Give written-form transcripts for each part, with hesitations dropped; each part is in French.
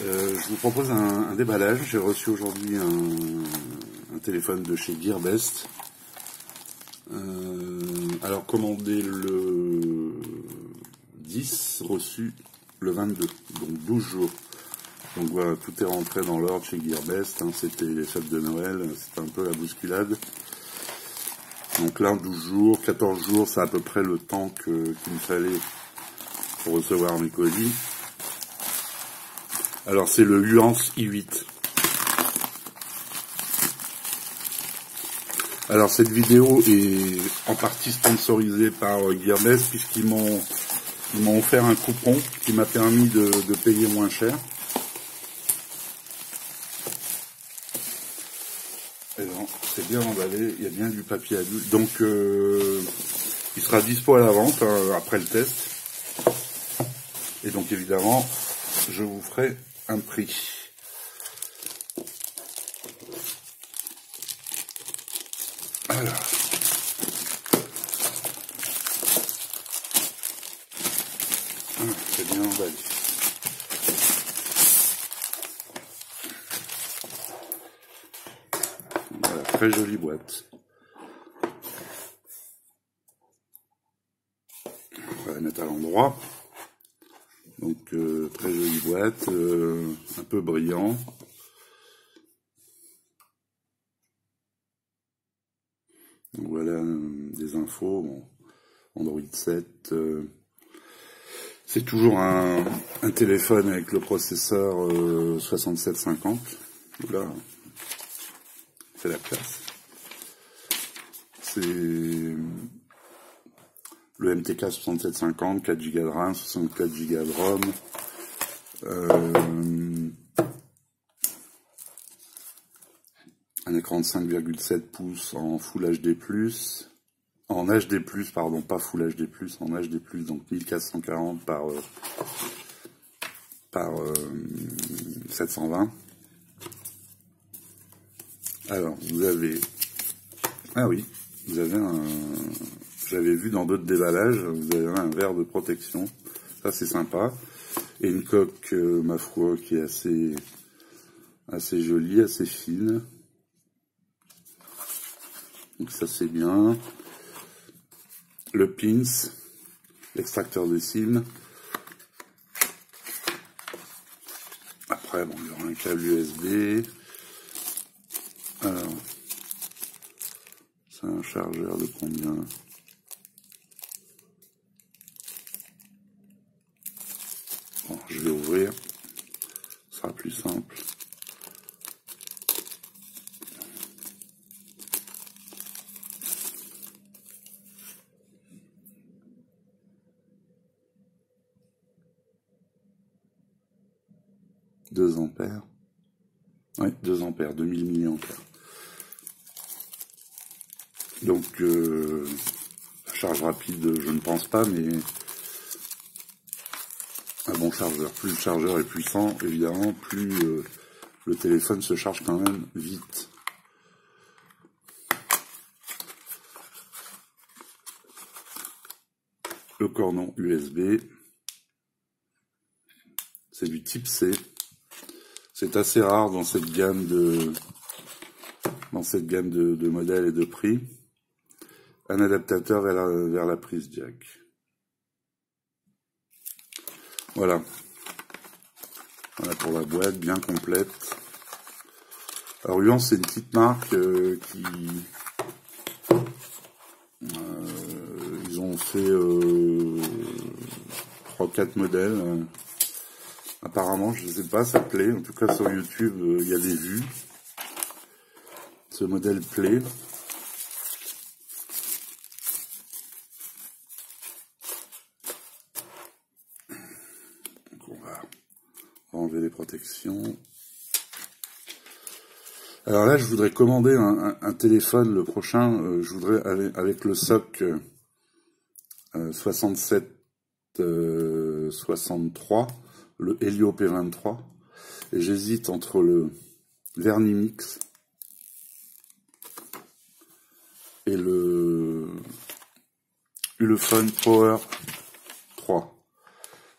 Je vous propose un déballage. J'ai reçu aujourd'hui un téléphone de chez Gearbest. Alors commandé le 10, reçu le 22, donc 12 jours. Donc voilà, tout est rentré dans l'ordre chez Gearbest, hein, c'était les fêtes de Noël, c'était un peu la bousculade. Donc là, 12 jours, 14 jours, c'est à peu près le temps qu'il me fallait pour recevoir mes colis. Alors c'est le Huance i8. Alors cette vidéo est en partie sponsorisée par Gearbest puisqu'ils m'ont offert un coupon qui m'a permis de payer moins cher. Et non, c'est bien emballé, il y a bien du papier adulte. Donc il sera dispo à la vente après le test. Et donc évidemment, je vous ferai un prix. Alors. C'est bien emballé. Voilà, très jolie boîte. On va la mettre à l'endroit. Donc très jolie boîte, un peu brillant. Donc voilà des infos. Bon, Android 7. C'est toujours un téléphone avec le processeur 6750. Voilà, c'est la classe. C'est le MTK 6750, 4 Go de RAM, 64 Go de ROM. Un écran de 5,7 pouces en Full HD+. En HD+, pardon, pas Full HD+, en HD+, donc 1440 par 720. Alors, vous avez... Ah oui, vous avez j'avais vu dans d'autres déballages, vous avez un verre de protection. Ça, c'est sympa. Et une coque, ma foi, qui est assez jolie, assez fine. Donc ça, c'est bien. Le pins, l'extracteur de SIM. Après, bon, il y aura un câble USB. Alors, c'est un chargeur de combien? Bon, je vais ouvrir, ce sera plus simple. « 2 ampères. Oui, 2 ampères, 2000 milliampères. Donc, charge rapide, je ne pense pas, mais un bon chargeur. Plus le chargeur est puissant, évidemment, plus le téléphone se charge quand même vite. Le cordon USB. C'est du type C. C'est assez rare dans cette gamme de modèles et de prix. Un adaptateur vers la prise jack. Voilà. Voilà pour la boîte, bien complète. Alors Huance, c'est une petite marque ils ont fait 3-4 modèles. Apparemment, je ne sais pas, ça plaît. En tout cas, sur YouTube, il y a des vues. Ce modèle plaît. Donc on va enlever les protections. Alors là, je voudrais commander un téléphone, le prochain. Je voudrais avec le SOC 6763, le Helio P23. Et j'hésite entre le Vernimix et le Ulefone Power 3.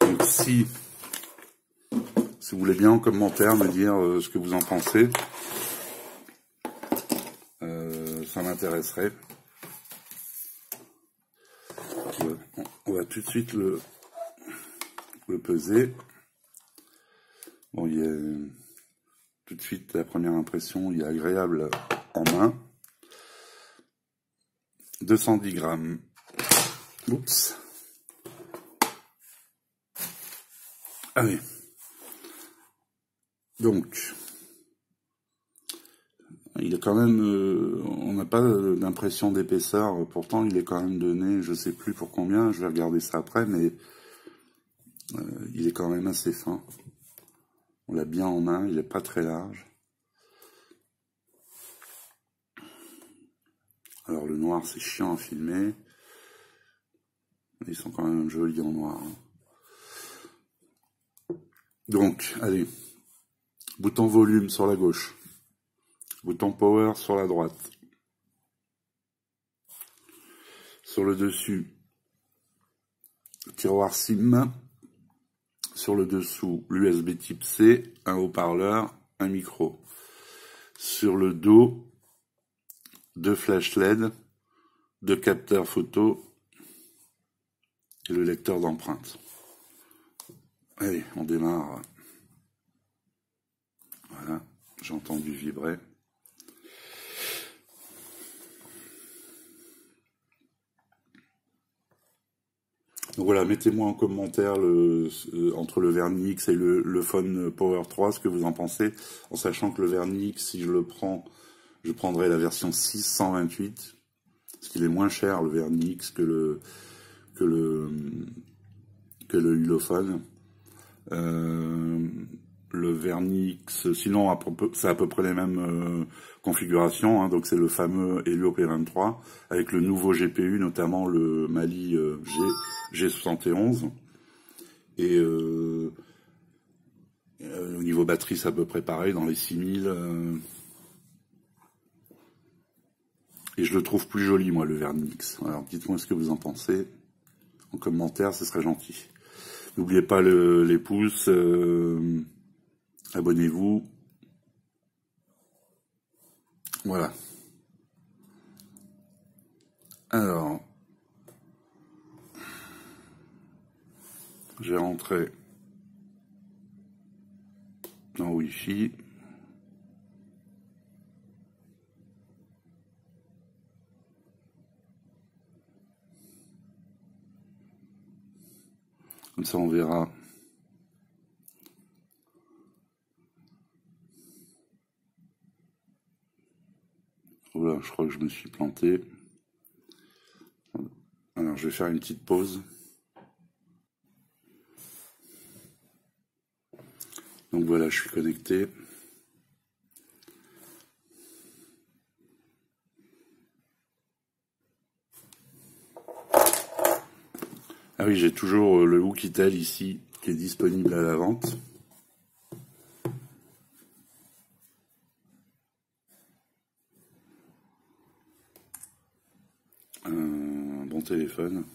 Donc si vous voulez bien en commentaire me dire ce que vous en pensez, ça m'intéresserait. On va tout de suite le peser. Bon, il est tout de suite la première impression, il est agréable en main. 210 grammes. Oups. Allez. Donc, il est quand même, on n'a pas d'impression d'épaisseur, pourtant il est quand même donné, je sais plus pour combien, je vais regarder ça après, mais il est quand même assez fin. On l'a bien en main, il n'est pas très large. Alors le noir c'est chiant à filmer, ils sont quand même jolis en noir. Donc, allez, bouton volume sur la gauche. Bouton power sur la droite. Sur le dessus, tiroir SIM. Sur le dessous, l'USB type C, un haut-parleur, un micro. Sur le dos, 2 flashs LED, 2 capteurs photo et le lecteur d'empreintes. Allez, on démarre. Voilà, j'ai entendu vibrer. Donc voilà, mettez-moi en commentaire entre le Vernix et le Phone Power 3 ce que vous en pensez, en sachant que le Vernix, si je le prends, je prendrai la version 628, parce qu'il est moins cher le Vernix que le Ulefone. Le Vernix, sinon c'est à peu près les mêmes configurations, hein, donc c'est le fameux Helio P23 avec le nouveau GPU, notamment le Mali G71, et au niveau batterie c'est à peu près pareil, dans les 6000, et je le trouve plus joli moi le Vernix. Alors dites-moi ce que vous en pensez en commentaire, ce serait gentil. N'oubliez pas les pouces, abonnez-vous. Voilà. Alors, j'ai rentré en Wi-Fi. Comme ça, on verra. Voilà, je crois que je me suis planté. Alors, je vais faire une petite pause. Donc voilà, je suis connecté. Ah oui, j'ai toujours le Oukitel ici, qui est disponible à la vente. Un bon téléphone.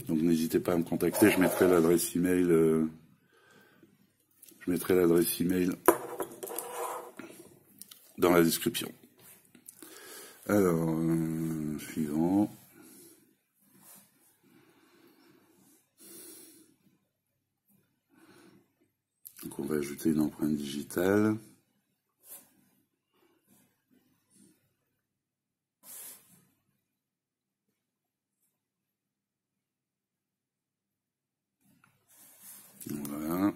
Donc n'hésitez pas à me contacter, je mettrai l'adresse email. Je mettrai l'adresse email dans la description. Alors, suivant. Donc on va ajouter une empreinte digitale. Voilà.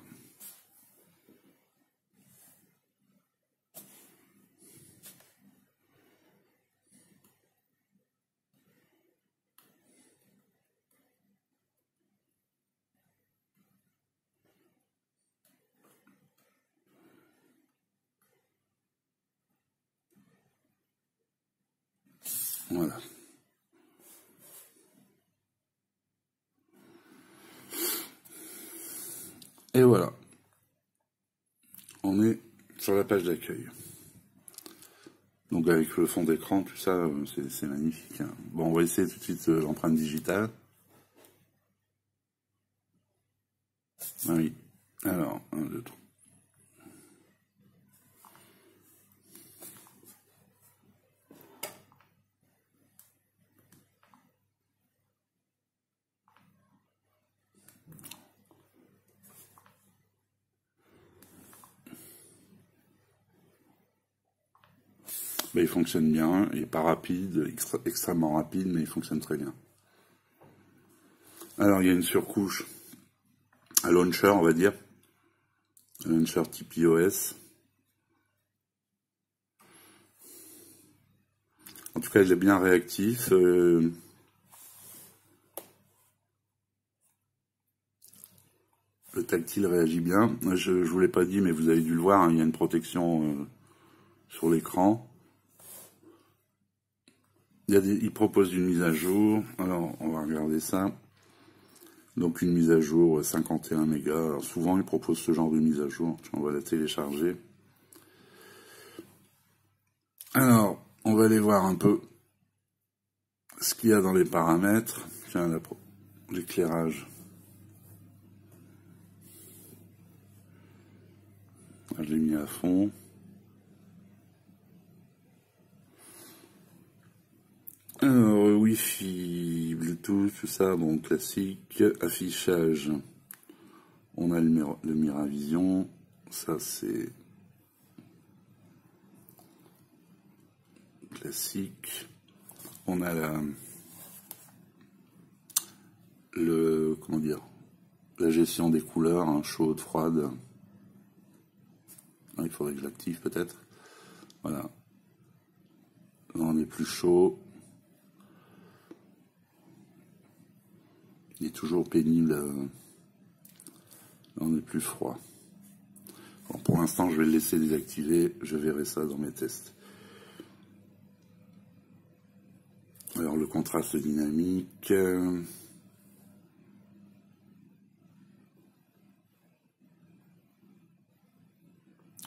Voilà. Et voilà. On est sur la page d'accueil. Donc avec le fond d'écran, tout ça, c'est magnifique. Hein. Bon, on va essayer tout de suite l'empreinte digitale. Ah oui. Alors, 1, 2, 3. Ben, il fonctionne bien, il n'est pas rapide, extrêmement rapide, mais il fonctionne très bien. Alors, il y a une surcouche à launcher, on va dire. Un launcher type iOS. En tout cas, il est bien réactif. Le tactile réagit bien. Je ne vous l'ai pas dit, mais vous avez dû le voir, hein, il y a une protection sur l'écran. Il propose une mise à jour. Alors, on va regarder ça. Donc, une mise à jour 51 mégas. Alors, souvent, il propose ce genre de mise à jour. On va la télécharger. Alors, on va aller voir un peu ce qu'il y a dans les paramètres. Tiens, l'éclairage. Je l'ai mis à fond. Alors, Wi-Fi, Bluetooth, tout ça, bon, classique. Affichage, on a le Miravision, ça c'est classique. On a comment dire, la gestion des couleurs, hein, chaude, froide. Ah, il faudrait que je l'active peut-être. Voilà. Là, on est plus chaud. Il est toujours pénible. Là, on est plus froid. Bon, pour l'instant, je vais le laisser désactiver. Je verrai ça dans mes tests. Alors, le contraste dynamique. Il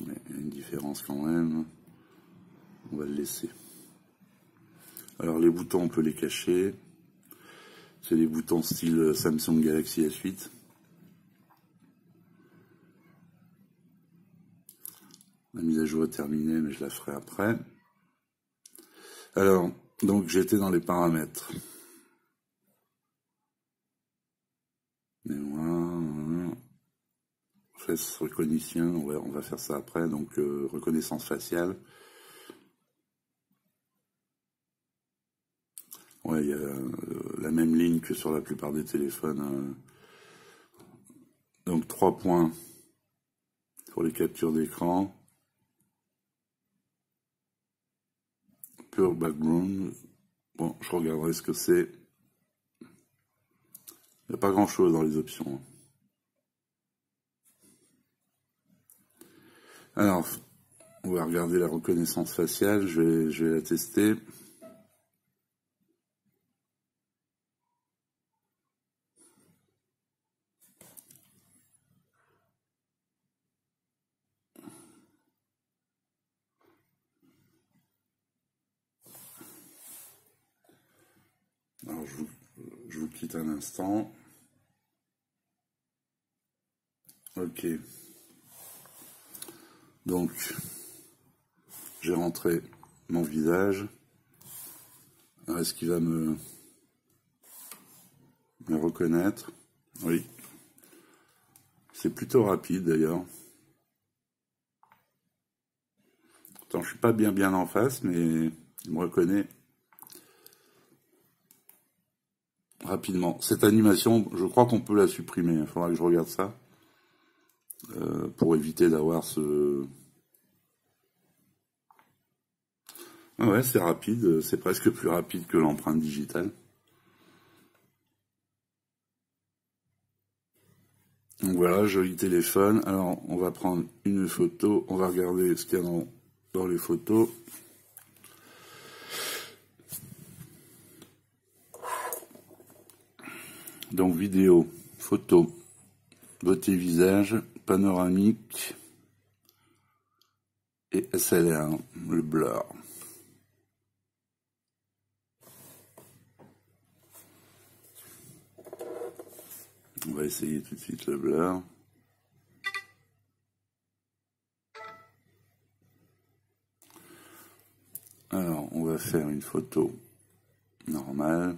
y a une différence quand même. On va le laisser. Alors, les boutons, on peut les cacher. C'est des boutons style Samsung Galaxy S8. La mise à jour est terminée, mais je la ferai après. Alors, donc j'étais dans les paramètres. Mémoire, face recognition, on va faire ça après. Donc reconnaissance faciale. Ouais, il y a la même ligne que sur la plupart des téléphones. Donc 3 points pour les captures d'écran. Pure background. Bon, je regarderai ce que c'est. Il n'y a pas grand chose dans les options. Alors, on va regarder la reconnaissance faciale. Je vais la tester. Alors, je vous quitte un instant. Ok. Donc, j'ai rentré mon visage. Est-ce qu'il va me reconnaître? Oui. C'est plutôt rapide d'ailleurs. Attends, je suis pas bien en face, mais il me reconnaît rapidement. Cette animation, je crois qu'on peut la supprimer. Il faudra que je regarde ça pour éviter d'avoir ce... Ah ouais, c'est rapide, c'est presque plus rapide que l'empreinte digitale. Donc voilà, joli téléphone. Alors, on va prendre une photo, on va regarder ce qu'il y a dans les photos. Donc vidéo, photo, beauté visage, panoramique et SLR, le blur. On va essayer tout de suite le blur. Alors, on va faire une photo normale.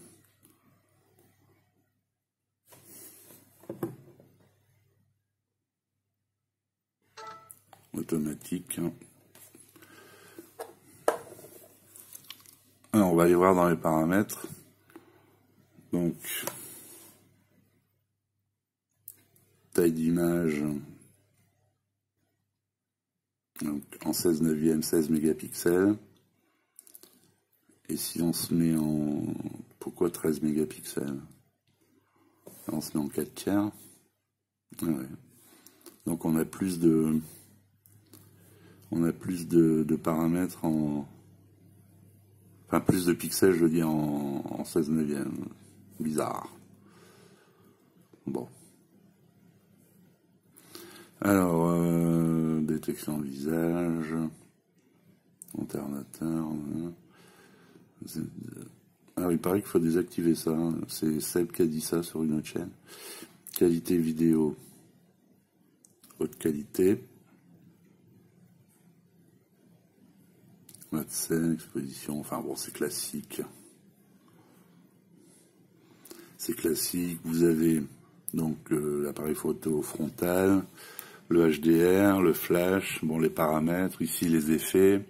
Automatique. Alors, on va aller voir dans les paramètres. Donc, taille d'image, donc en 16/9, 16 mégapixels. Et si on se met en... Pourquoi 13 mégapixels? On se met en 4/4. Ah ouais. Donc on a plus de... paramètres en... Enfin, plus de pixels, je veux dire, en 16/9. Bizarre. Bon. Alors, détection de visage, alternateur. Alors, il paraît qu'il faut désactiver ça. C'est Seb qui a dit ça sur une autre chaîne. Qualité vidéo, haute qualité. Mode scène, exposition, enfin bon, c'est classique. C'est classique. Vous avez donc l'appareil photo frontal, le HDR, le flash, bon, les paramètres, ici les effets,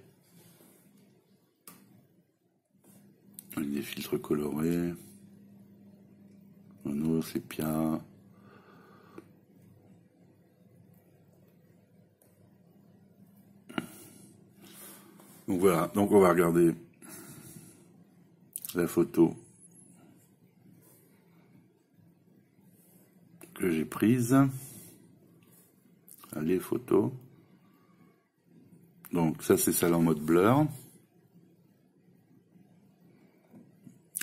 avec des filtres colorés, mono, sépia. Donc voilà, donc on va regarder la photo que j'ai prise, les photos. Donc ça c'est celle en mode blur.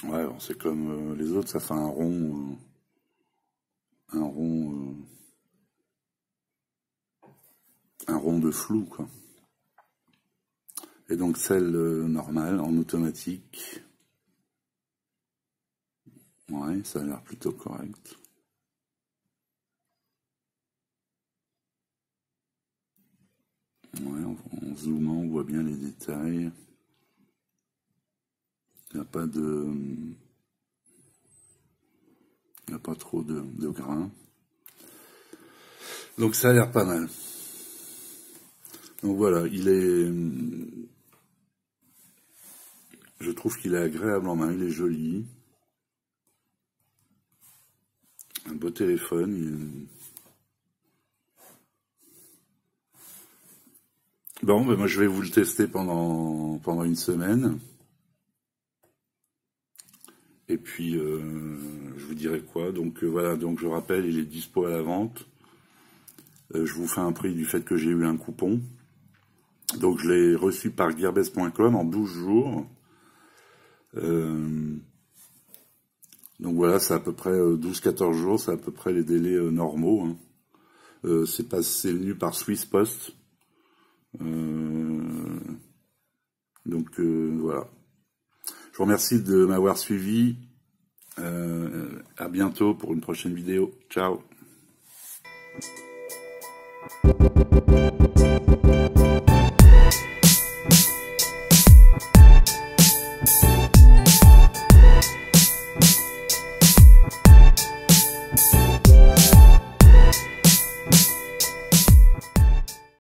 Ouais, c'est comme les autres, ça fait un rond, un rond de flou, quoi. Et donc celle normale, en automatique. Ouais, ça a l'air plutôt correct. Ouais, en zoomant, on voit bien les détails. Il n'y a pas de... Il n'y a pas trop de grains. Donc ça a l'air pas mal. Donc voilà, il est... Je trouve qu'il est agréable en main, il est joli. Un beau téléphone. Bon, ben moi je vais vous le tester pendant une semaine. Et puis je vous dirai quoi. Donc voilà, donc je rappelle, il est dispo à la vente. Je vous fais un prix du fait que j'ai eu un coupon. Donc je l'ai reçu par gearbest.com en 12 jours. Donc voilà, c'est à peu près 12-14 jours, c'est à peu près les délais normaux. Hein. C'est venu par Swiss Post. Donc voilà. Je vous remercie de m'avoir suivi. À bientôt pour une prochaine vidéo. Ciao.